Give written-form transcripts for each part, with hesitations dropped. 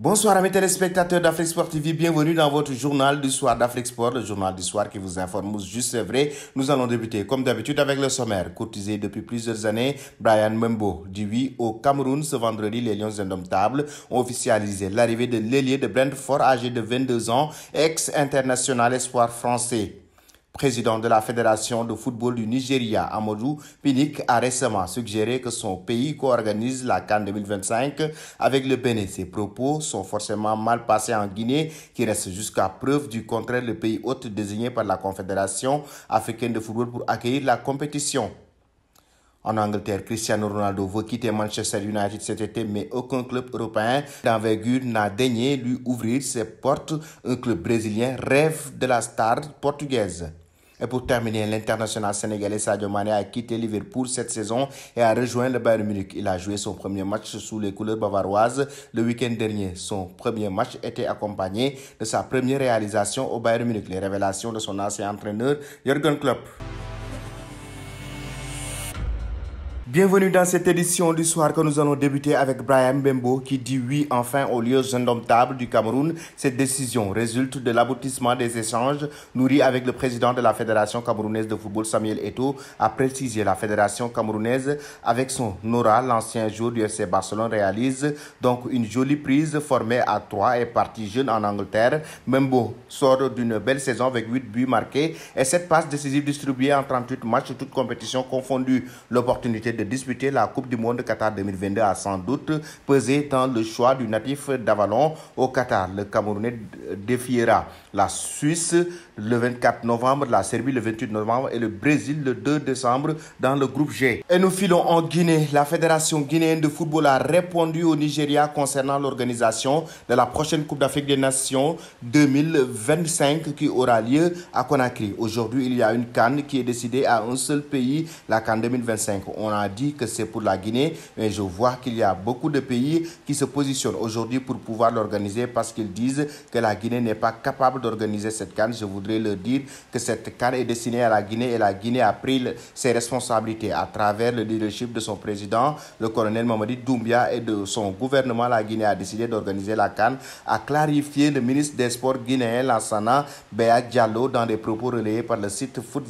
Bonsoir amis téléspectateurs d'Afrique Sport TV, bienvenue dans votre journal du soir d'Afrique Sport, le journal du soir qui vous informe juste c'est vrai. Nous allons débuter comme d'habitude avec le sommaire. Courtisé depuis plusieurs années, Bryan Mbeumo dit oui au Cameroun. Ce vendredi, les Lions indomptables ont officialisé l'arrivée de l'ailier de Brentford âgé de 22 ans, ex-international espoir français. Président de la Fédération de football du Nigeria, Amadou Pinnick, a récemment suggéré que son pays co-organise la CAN 2025 avec le Bénin. Ces propos sont forcément mal passés en Guinée, qui reste jusqu'à preuve du contraire le pays hôte désigné par la Confédération africaine de football pour accueillir la compétition. En Angleterre, Cristiano Ronaldo veut quitter Manchester United cet été, mais aucun club européen d'envergure n'a daigné lui ouvrir ses portes. Un club brésilien rêve de la star portugaise. Et pour terminer, l'international sénégalais Sadio Mané a quitté Liverpool cette saison et a rejoint le Bayern Munich. Il a joué son premier match sous les couleurs bavaroises le week-end dernier. Son premier match était accompagné de sa première réalisation au Bayern Munich. Les révélations de son ancien entraîneur Jürgen Klopp. Bienvenue dans cette édition du soir que nous allons débuter avec Bryan Mbeumo qui dit oui enfin aux Lions indomptables du Cameroun. Cette décision résulte de l'aboutissement des échanges nourris avec le président de la Fédération camerounaise de football Samuel Eto'o, a précisé la Fédération camerounaise avec son aura. L'ancien joueur du FC Barcelone réalise donc une jolie prise formée à 3 et parti jeune en Angleterre. Mbeumo sort d'une belle saison avec 8 buts marqués et 7 passes décisives distribuées en 38 matchs, toutes compétitions confondues. L'opportunité de disputer la Coupe du Monde Qatar 2022 a sans doute pesé dans le choix du natif d'Avalon au Qatar. Le Camerounais défiera la Suisse le 24 novembre, la Serbie le 28 novembre et le Brésil le 2 décembre dans le groupe G. Et nous filons en Guinée. La Fédération guinéenne de football a répondu au Nigeria concernant l'organisation de la prochaine Coupe d'Afrique des Nations 2025 qui aura lieu à Conakry. Aujourd'hui, il y a une CAN qui est décidée à un seul pays, la CAN 2025. On a dit que c'est pour la Guinée, mais je vois qu'il y a beaucoup de pays qui se positionnent aujourd'hui pour pouvoir l'organiser parce qu'ils disent que la Guinée n'est pas capable d'organiser cette CAN. Je voudrais leur dire que cette CAN est destinée à la Guinée et la Guinée a pris ses responsabilités à travers le leadership de son président, le colonel Mamadi Doumbia, et de son gouvernement. La Guinée a décidé d'organiser la CAN, a clarifié le ministre des Sports guinéen Lansana Béa Diallo dans des propos relayés par le site Foot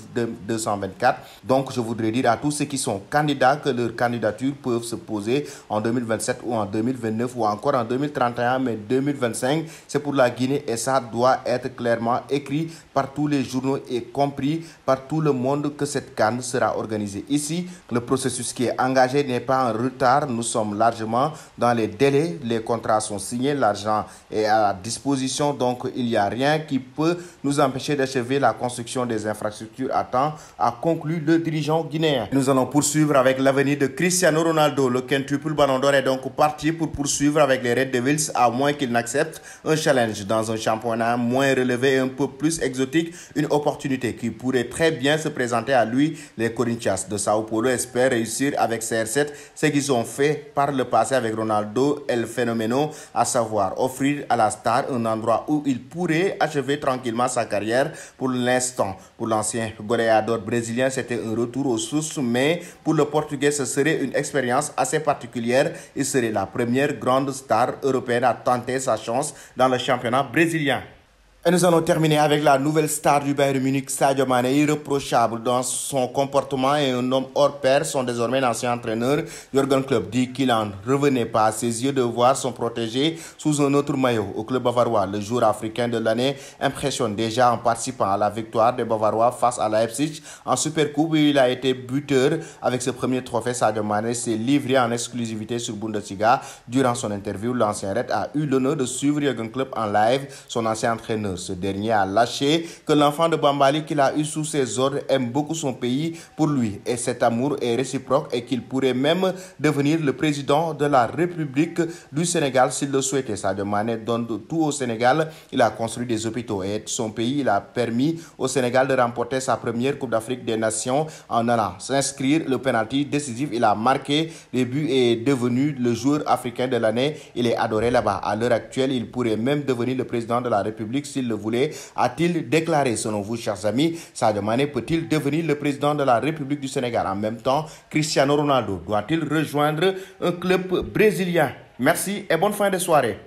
224. Donc je voudrais dire à tous ceux qui sont candidats que leurs candidatures peuvent se poser en 2027 ou en 2029 ou encore en 2031, mais 2025 c'est pour la Guinée et ça doit être clairement écrit par tous les journaux et compris par tout le monde que cette CAN sera organisée ici. Le processus qui est engagé n'est pas en retard, nous sommes largement dans les délais, les contrats sont signés, l'argent est à disposition, donc il n'y a rien qui peut nous empêcher d'achever la construction des infrastructures à temps, a conclu le dirigeant guinéen. Nous allons poursuivre avec l'avenir de Cristiano Ronaldo. Le quintuple Ballon d'Or est donc parti pour poursuivre avec les Red Devils à moins qu'il n'accepte un challenge dans un championnat moins relevé et un peu plus exotique, une opportunité qui pourrait très bien se présenter à lui. Les Corinthians de Sao Paulo espèrent réussir avec CR7 ce qu'ils ont fait par le passé avec Ronaldo El Fenomeno, à savoir offrir à la star un endroit où il pourrait achever tranquillement sa carrière. Pour l'instant, pour l'ancien goléador brésilien, c'était un retour aux sources, mais pour le Portugais, ce serait une expérience assez particulière. Il serait la première grande star européenne à tenter sa chance dans le championnat brésilien. Et nous allons terminer avec la nouvelle star du Bayern Munich, Sadio Mané, irréprochable dans son comportement et un homme hors pair. Son désormais ancien entraîneur, Jürgen Klopp, dit qu'il n'en revenait pas à ses yeux de voir son protégé sous un autre maillot au club bavarois. Le joueur africain de l'année impressionne déjà en participant à la victoire des Bavarois face à Leipzig en Supercoupe où il a été buteur. Avec ce premier trophée, Sadio Mané s'est livré en exclusivité sur Bundesliga. Durant son interview, l'ancien Red a eu l'honneur de suivre Jürgen Klopp en live, son ancien entraîneur. Ce dernier a lâché que l'enfant de Bambali qu'il a eu sous ses ordres aime beaucoup son pays pour lui et cet amour est réciproque et qu'il pourrait même devenir le président de la République du Sénégal s'il le souhaitait. Sadio Mané donne tout au Sénégal. Il a construit des hôpitaux et son pays. Il a permis au Sénégal de remporter sa première Coupe d'Afrique des Nations en allant s'inscrire le penalty décisif. Il a marqué les buts et est devenu le joueur africain de l'année. Il est adoré là-bas. À l'heure actuelle, il pourrait même devenir le président de la République s'il le voulait, a-t-il déclaré. Selon vous, chers amis, Sadio Mané peut-il devenir le président de la République du Sénégal? En même temps, Cristiano Ronaldo doit-il rejoindre un club brésilien? Merci et bonne fin de soirée.